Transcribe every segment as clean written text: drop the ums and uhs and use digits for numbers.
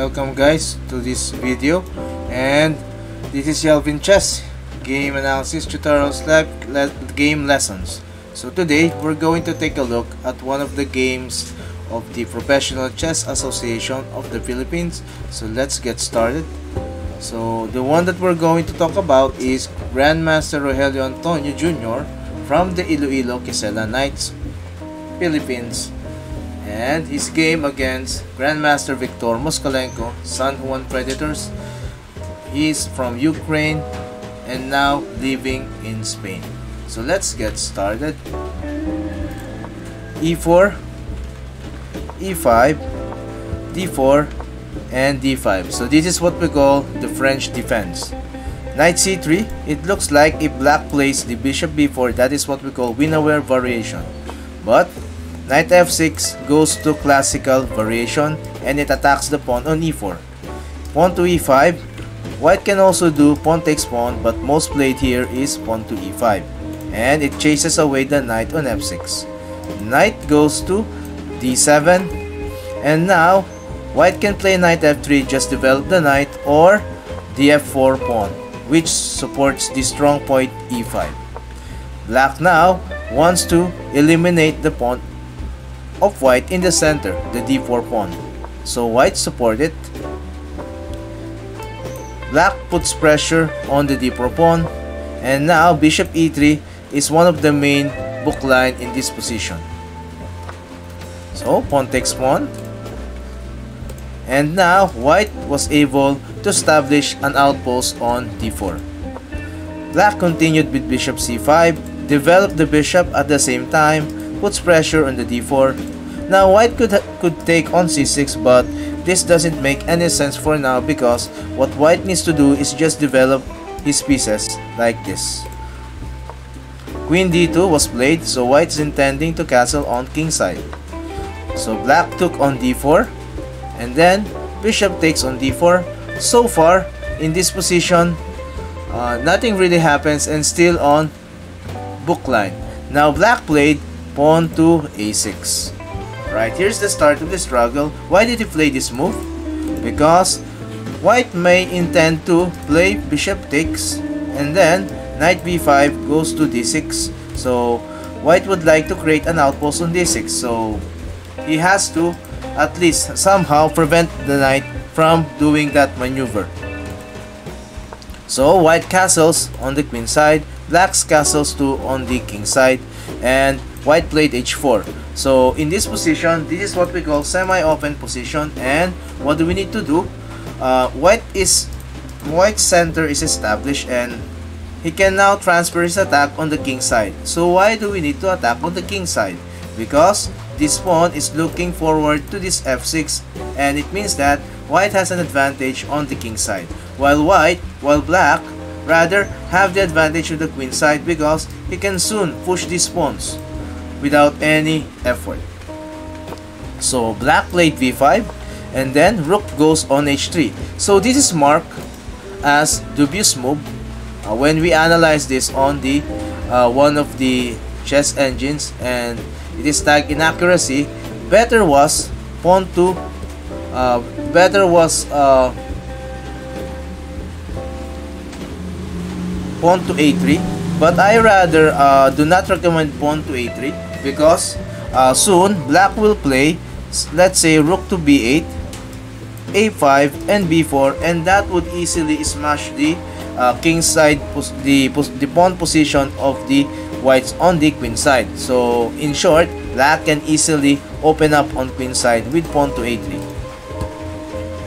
welcome guys to this video, and this is Yalvin Chess game analysis tutorials game lessons. So today we're going to take a look at one of the games of the Professional Chess Association of the Philippines. So let's get started. So the one that we're going to talk about is Grandmaster Rogelio Antonio Jr. from the Iloilo Kisela Knights, Philippines, and his game against Grandmaster Victor Moskalenko, San Juan Predators. He's from Ukraine and now living in Spain. So let's get started. E4, E5, D4, and D5. So this is what we call the French defense. Knight C3, it looks like if black plays the bishop B4, that is what we call win-aware variation. But Knight F6 goes to classical variation and it attacks the pawn on E4. Pawn to E5, white can also do pawn takes pawn, but most played here is pawn to E5, and it chases away the knight on F6. Knight goes to D7, and now white can play Knight F3, just develop the knight, or the F4 pawn, which supports the strong point E5. Black now wants to eliminate the pawn of white in the center, the D4 pawn. So white support it. Black puts pressure on the D4 pawn, and now bishop E3 is one of the main book line in this position. So pawn takes pawn, and now white was able to establish an outpost on D4. Black continued with bishop C5, developed the bishop at the same time, puts pressure on the D4. Now white could take on C6, but this doesn't make any sense for now, because what white needs to do is just develop his pieces like this. Queen D2 was played, so white is intending to castle on kingside. So black took on D4, and then bishop takes on D4. So far in this position, nothing really happens and still on book line. Now black played pawn to A6. Right, here's the start of the struggle. Why did he play this move? Because white may intend to play bishop takes, and then knight b5 goes to d6. So white would like to create an outpost on d6, so he has to at least somehow prevent the knight from doing that maneuver. So white castles on the queen side, black's castles too on the king side, and white played h4. So in this position, this is what we call semi-open position. And what do we need to do? White's center is established, and he can now transfer his attack on the king side. So why do we need to attack on the king side? Because this pawn is looking forward to this f6, and it means that white has an advantage on the king side, while black rather have the advantage of the queen side, because he can soon push these pawns without any effort. So black played v5, and then rook goes on h3. So this is marked as dubious move when we analyze this on the one of the chess engines, and it is tagged inaccuracy. Better was pawn to pawn to a3, but I rather do not recommend pawn to a3, because soon black will play, let's say, rook to b8, a5, and b4, and that would easily smash the king side, the pawn position of the whites on the queen side. So in short, black can easily open up on queen side with pawn to a3.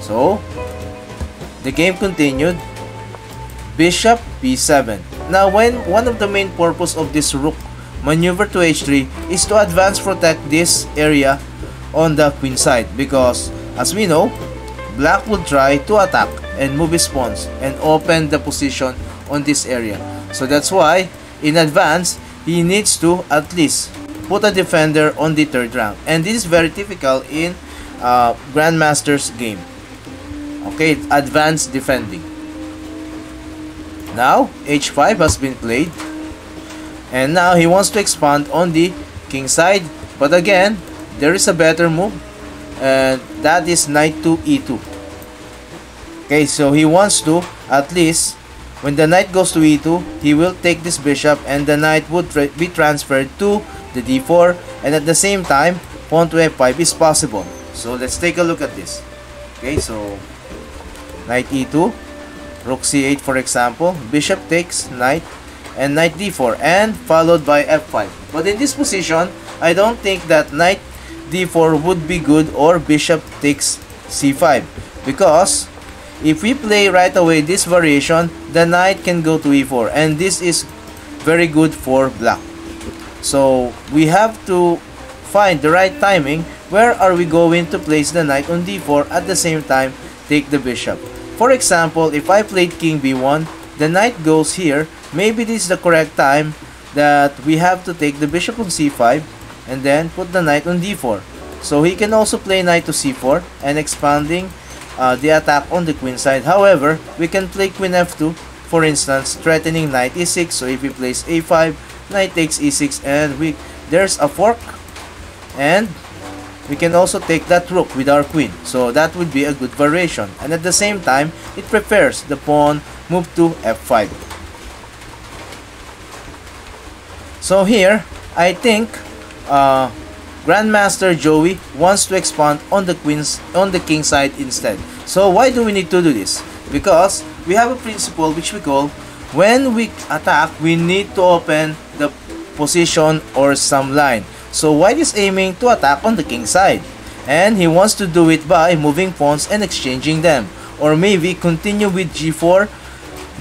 So the game continued. Bishop b7. Now one of the main purpose of this rook maneuver to h3 is to advance protect this area on the queen side, because as we know, black would try to attack and move his pawns and open the position on this area. So that's why in advance he needs to at least put a defender on the third rank, and this is very typical in Grandmaster's game. Okay, advanced defending. Now h5 has been played, and now he wants to expand on the king side, but again there is a better move, and that is knight to e2. Okay, so he wants to, at least, when the knight goes to e2, he will take this bishop and the knight would be transferred to the d4, and at the same time, pawn to f5 is possible. So let's take a look at this. Okay, so knight e2, rook c8 for example, bishop takes knight, and knight d4, and followed by f5. But in this position, I don't think that knight d4 would be good, or bishop takes c5, because if we play right away this variation, the knight can go to e4, and this is very good for black. So we have to find the right timing. Where are we going to place the knight on d4 at the same time take the bishop? For example, if I played king b1, the knight goes here. Maybe this is the correct time that we have to take the bishop on c5 and then put the knight on d4. So he can also play knight to c4 and expanding the attack on the queen side. However, we can play queen f2, for instance, threatening knight e6. So if he plays a5, knight takes e6, and there's a fork, and we can also take that rook with our queen. So that would be a good variation, and at the same time, it prepares the pawn move to f5. So here, I think Grandmaster Joey wants to expand on the king side instead. So why do we need to do this? Because we have a principle which we call, when we attack, we need to open the position or some line. So white is aiming to attack on the king side, and he wants to do it by moving pawns and exchanging them, or maybe continue with g4,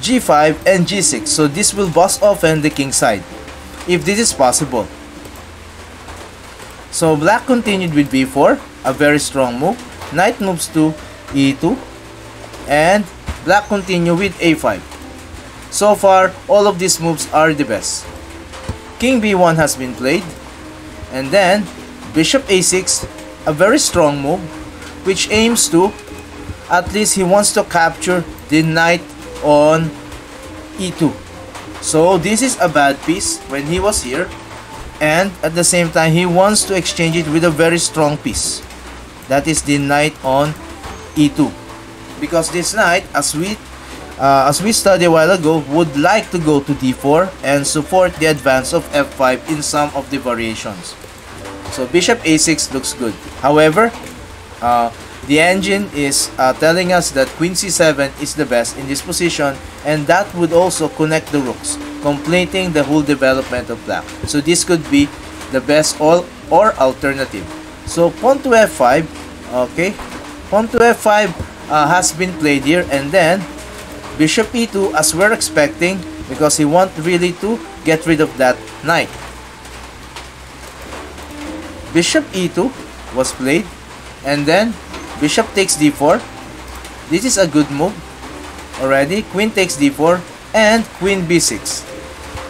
g5, and g6. So this will bust open the king side, if this is possible. So black continued with b4, a very strong move. Knight moves to e2, and black continued with a5. So far, all of these moves are the best. King b1 has been played, and then bishop a6, a very strong move, which aims to, at least he wants to capture the knight on e2. So this is a bad piece when he was here, and at the same time he wants to exchange it with a very strong piece, that is the knight on e2, because this knight, as we studied a while ago, would like to go to d4 and support the advance of f5 in some of the variations. So bishop a6 looks good. However, the engine is telling us that queen c7 is the best in this position, and that would also connect the rooks, completing the whole development of black. So this could be the best or alternative. So pawn to f5, okay, pawn to f5 has been played here, and then bishop e2 as we're expecting, because he wants really to get rid of that knight. Bishop e2 was played, and then bishop takes d4. This is a good move already. Queen takes d4, and queen b6.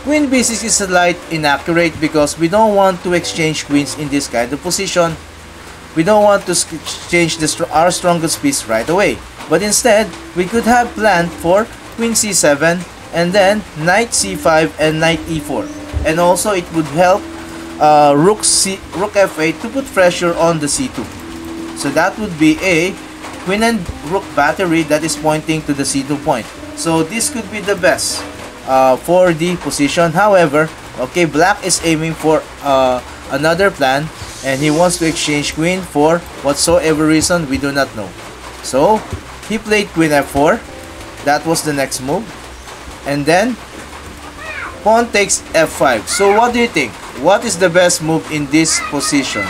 Queen b6 is slightly inaccurate because we don't want to exchange queens in this kind of position. We don't want to exchange our strongest piece right away, but instead we could have planned for queen c7, and then knight c5 and knight e4, and also it would help rook f8 to put pressure on the c2. So that would be a queen and rook battery that is pointing to the c2 point. So this could be the best for the position. However, okay, black is aiming for another plan, and he wants to exchange queen for whatsoever reason we do not know. So he played queen f4. That was the next move, and then pawn takes f5. So what do you think? What is the best move in this position?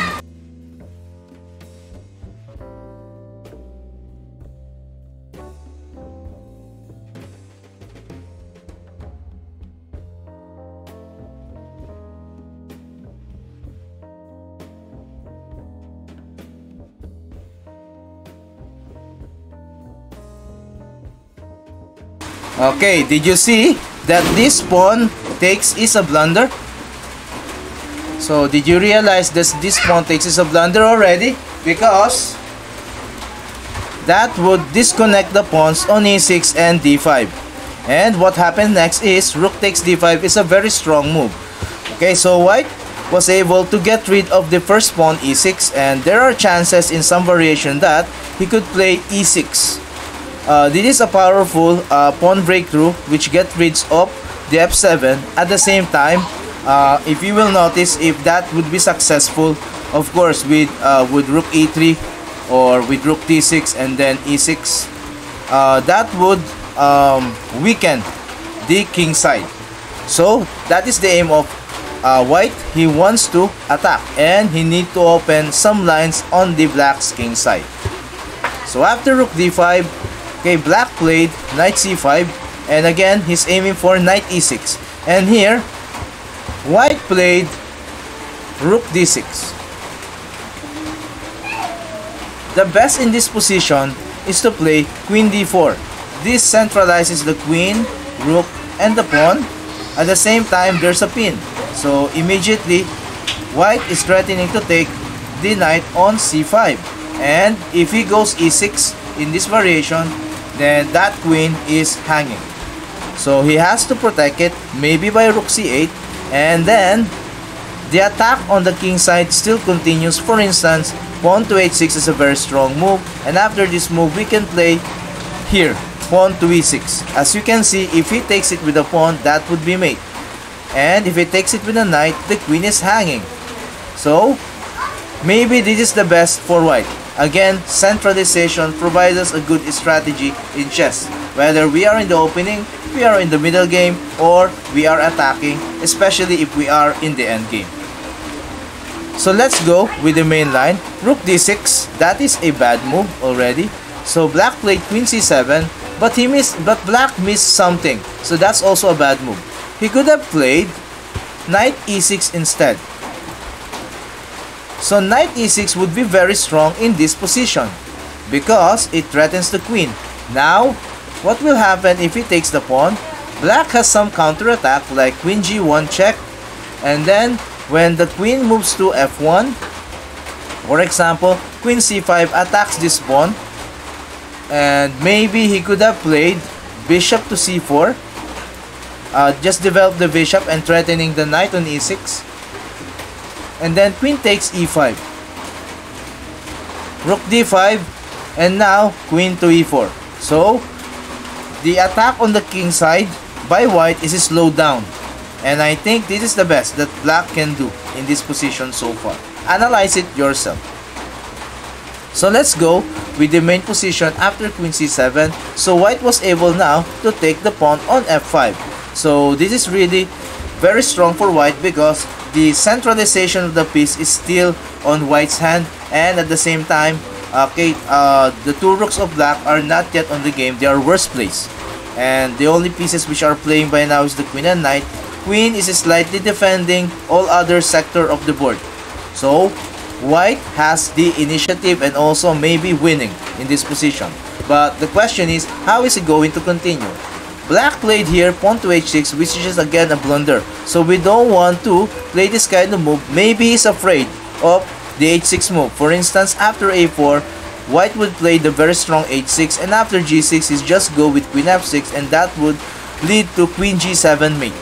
Okay, did you see that this pawn takes is a blunder? So did you realize this pawn takes is a blunder already? Because that would disconnect the pawns on e6 and d5. And what happened next is rook takes d5 is a very strong move. Okay, so white was able to get rid of the first pawn e6, and there are chances in some variation that he could play e6 This is a powerful pawn breakthrough which gets rid of the f7. At the same time, if you will notice, if that would be successful, of course, with rook e3 or with rook d6 and then e6, that would weaken the king side. So that is the aim of white. He wants to attack and he needs to open some lines on the black's king side. So after rook d5, okay, black played knight c5, and again he's aiming for knight e6. And here white played rook d6. The best in this position is to play queen d4. This centralizes the queen, rook, and the pawn. At the same time, there's a pin. So immediately, white is threatening to take the knight on c5. And if he goes e6 in this variation, then that queen is hanging. So he has to protect it, maybe by rook c8. And then, the attack on the king side still continues. For instance, pawn to h6 is a very strong move. And after this move, we can play here, pawn to e6. As you can see, if he takes it with a pawn, that would be mate. And if he takes it with a knight, the queen is hanging. So, maybe this is the best for white. Again, centralization provides us a good strategy in chess. Whether we are in the opening, we are in the middle game, or we are attacking, especially if we are in the end game. So let's go with the main line. Rook d6, that is a bad move already. So black played queen c7, but black missed something. So that's also a bad move. He could have played knight e6 instead. So knight e6 would be very strong in this position because it threatens the queen. Now, what will happen if he takes the pawn? Black has some counterattack like queen g1 check, and then when the queen moves to f1, for example, queen c5 attacks this pawn, and maybe he could have played bishop to c4, just develop the bishop and threatening the knight on e6, and then queen takes e5, rook d5, and now queen to e4. So the attack on the king side by white is slowed down, and I think this is the best that black can do in this position so far. Analyze it yourself. So let's go with the main position after queen c7. So white was able now to take the pawn on f5. So this is really very strong for white because the centralization of the piece is still on white's hand, and at the same time, okay, the two rooks of black are not yet on the game. They are worse placed, and the only pieces which are playing by now is the queen and knight. Queen is slightly defending all other sector of the board. So white has the initiative and also maybe winning in this position. But the question is, how is it going to continue? Black played here pawn to h6, which is again a blunder. So we don't want to play this kind of move. Maybe he's afraid of the h6 move. For instance, after a4, white would play the very strong h6, and after g6 is just go with queen f6, and that would lead to queen g7 mate.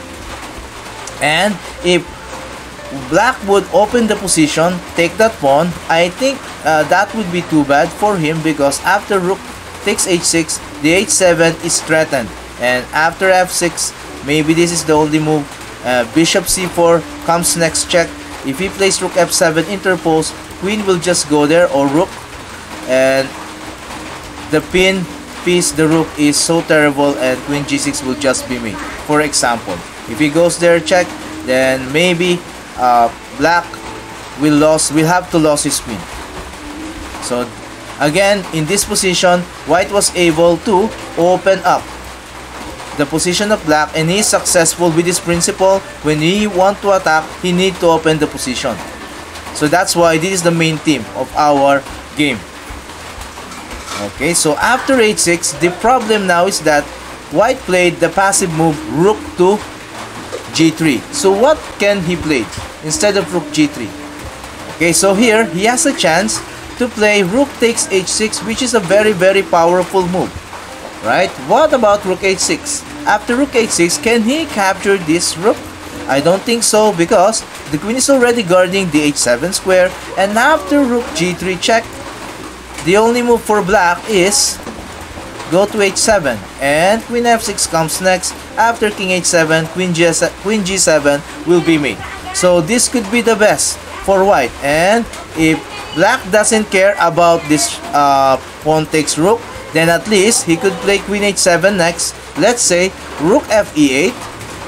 And if black would open the position, take that pawn, I think that would be too bad for him, because after rook takes h6, the h7 is threatened. And after f6, maybe this is the only move. Bishop c4 comes next check. If he plays rook f7 interpose, queen will just go there, or rook, and the pin piece, the rook, is so terrible, and queen g6 will just be made. For example, if he goes there check, then maybe black will have to lose his queen. So again, in this position, white was able to open up the position of black, and he is successful with this principle. When he want to attack, he need to open the position. So that's why this is the main theme of our game. Okay, so after h6, the problem now is that white played the passive move rook to g3. So what can he play instead of rook g3? Okay, so here he has a chance to play rook takes h6, which is a very powerful move. Right? What about rook h6? After rook h6, can he capture this rook? I don't think so, because the queen is already guarding the h7 square, and after rook g3 check, the only move for black is go to h7, and queen f6 comes next. After king h7, queen g7 will be made. So this could be the best for white, and if black doesn't care about this pawn takes rook, then at least he could play queen h7 next. Let's say rook f e8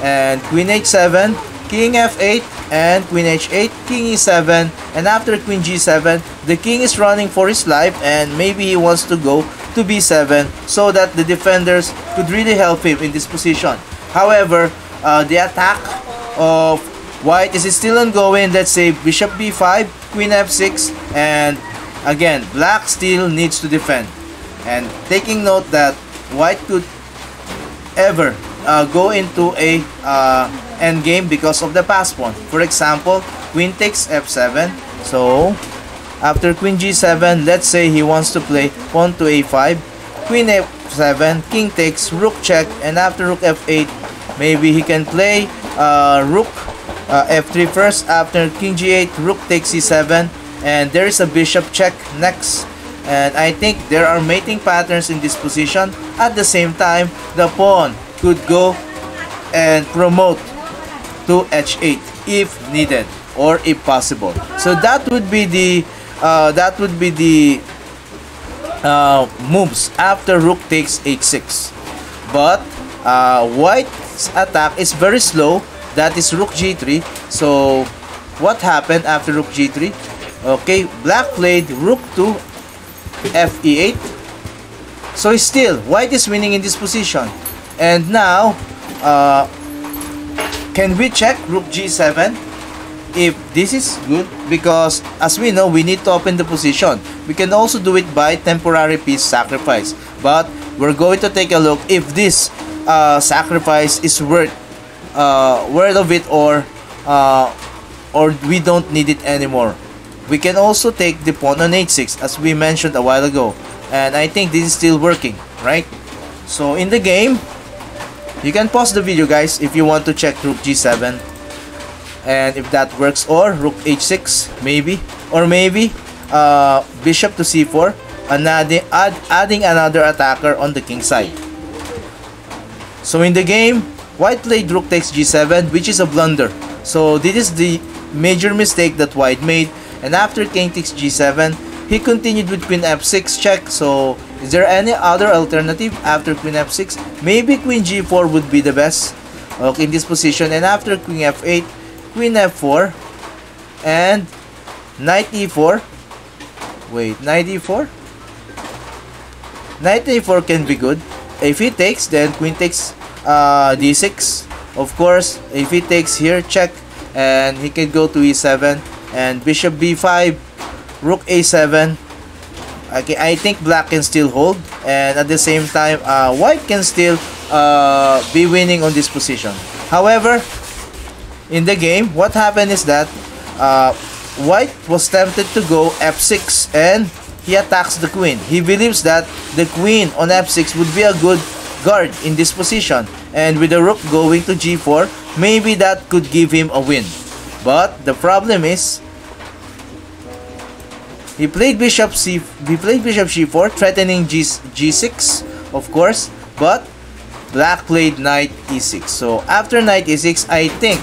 and queen h7, king f8, and queen h8, king e7, and after queen g7, the king is running for his life, and maybe he wants to go to b7 so that the defenders could really help him in this position. However, the attack of white is still ongoing. Let's say bishop b5, queen f6, and again black still needs to defend. And taking note that white could ever go into a endgame because of the pass pawn. For example, queen takes f7. So after queen g7, let's say he wants to play pawn to a5, queen f7, king takes, rook check, and after rook f8, maybe he can play rook f3 first. After king g8, rook takes c7, and there is a bishop check next. And I think there are mating patterns in this position. At the same time, the pawn could go and promote to h8 if needed or if possible. So that would be the moves after rook takes h6. But white's attack is very slow. That is rook g3. So what happened after rook g3? Okay, black played rook to f e8. So still white is winning in this position. And now can we check rook g7 if this is good? Because as we know, we need to open the position. We can also do it by temporary piece sacrifice, but we're going to take a look if this sacrifice is worth of it, or we don't need it anymore. We can also take the pawn on h6 as we mentioned a while ago, and I think this is still working, right? So in the game, you can pause the video guys if you want to check rook g7 and if that works, or rook h6 maybe, or maybe bishop to c4, adding another attacker on the king side. So in the game, white played rook takes g7, which is a blunder. So this is the major mistake that white made. And after king takes g7, he continued with queen f6 check. So is there any other alternative after queen f6? Maybe queen g4 would be the best, okay, in this position. And after queen f8, queen f4, and knight e4. Wait, knight e4? Knight e4 can be good. If he takes, then queen takes d6. Of course, if he takes here, check, and he can go to e7, and bishop b5, rook a7. Okay, I think black can still hold, and at the same time, white can still be winning on this position. However, in the game, what happened is that white was tempted to go f6, and he attacks the queen. He believes that the queen on f6 would be a good guard in this position, and with the rook going to g4, maybe that could give him a win. But the problem is, he played bishop c4, threatening g6, of course, but black played knight e6. So after knight e6, I think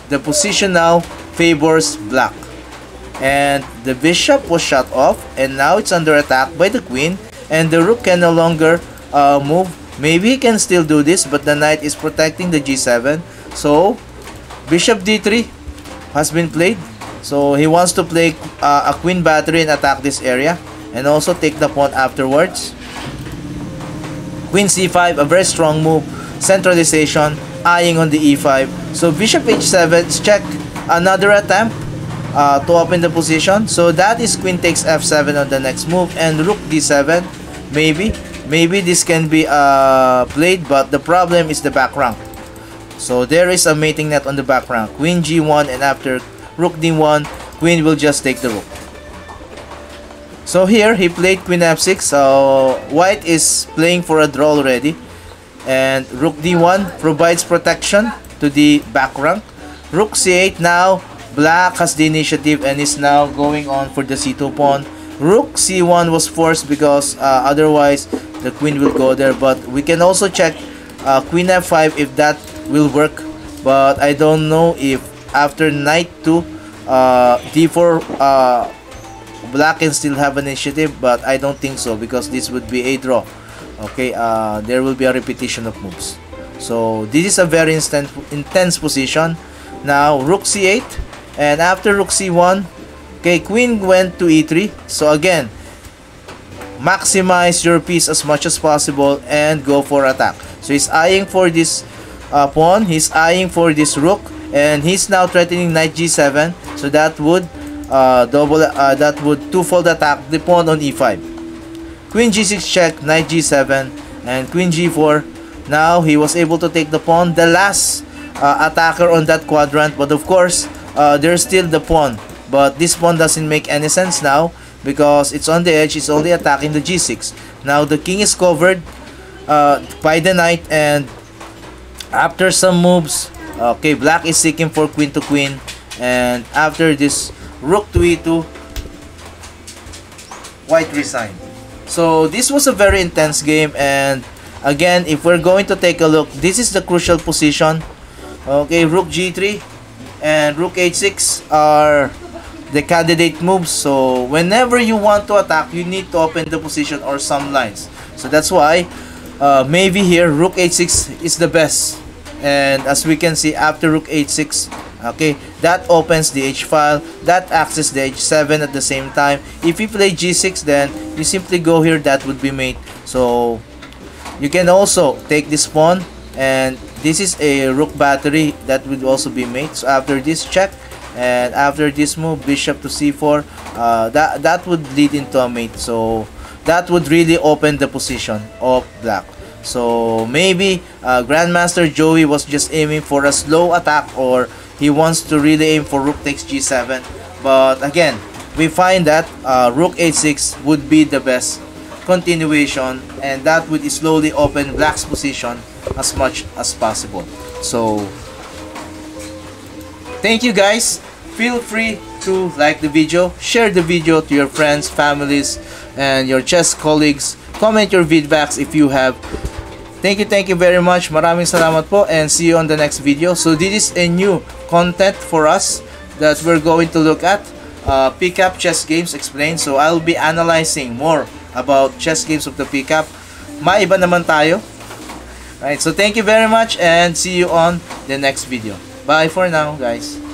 the position now favors black, and the bishop was shut off, and now it's under attack by the queen, and the rook can no longer move. Maybe he can still do this, but the knight is protecting the g7. So bishop d3 has been played. So he wants to play a queen battery and attack this area, and also take the pawn afterwards. Queen c5, a very strong move, centralization, eyeing on the e5. So bishop h7, check, another attempt to open the position. So that is queen takes f7 on the next move, and rook d7. Maybe this can be played, but the problem is the back rank. So there is a mating net on the back rank, queen g1, and after rook d1, queen will just take the rook. So here he played queen f6. So white is playing for a draw already, and rook d1 provides protection to the back rank. Rook c8, now black has the initiative and is now going on for the c2 pawn. Rook c1 was forced because otherwise the queen will go there. But we can also check queen f5 if that will work, but I don't know if after knight to d4 black can still have an initiative, but I don't think so, because this would be a draw. Okay, there will be a repetition of moves. So this is a very intense position. Now rook c8, and after rook c1, okay, queen went to e3. So again, maximize your piece as much as possible and go for attack. So he's eyeing for this pawn, he's eyeing for this rook, and he's now threatening knight g7. So that would twofold attack the pawn on e5. Queen g6 check, knight g7, and queen g4. Now he was able to take the pawn, the last attacker on that quadrant. But of course, there's still the pawn, but this pawn doesn't make any sense now because it's on the edge. It's only attacking the g6. Now the king is covered by the knight, and after some moves, okay, black is seeking for queen to queen, and after this rook to e2, white resigned. So this was a very intense game, and again, if we're going to take a look, this is the crucial position. Okay, rook g3 and rook h6 are the candidate moves. So whenever you want to attack, you need to open the position or some lines. So that's why maybe here rook h6 is the best. And as we can see, after rook h6, okay, that opens the h file, that accesses the h7 at the same time. If you play g6, then you simply go here, that would be mate. So you can also take this pawn, and this is a rook battery, that would also be mate. So after this check, and after this move, bishop to c4, that would lead into a mate. So that would really open the position of black. So maybe Grandmaster Joey was just aiming for a slow attack, or he wants to really aim for rook takes g7. But again, we find that rook h6 would be the best continuation, and that would slowly open black's position as much as possible. So thank you guys. Feel free to like the video, share the video to your friends, families, and your chess colleagues. Comment your feedbacks if you have. Thank you very much. Maraming salamat po, and see you on the next video. So this is a new content for us that we're going to look at. PCAP Chess Games Explained. So I'll be analyzing more about chess games of the PCAP. Maiba naman tayo. Right, so thank you very much, and see you on the next video. Bye for now, guys.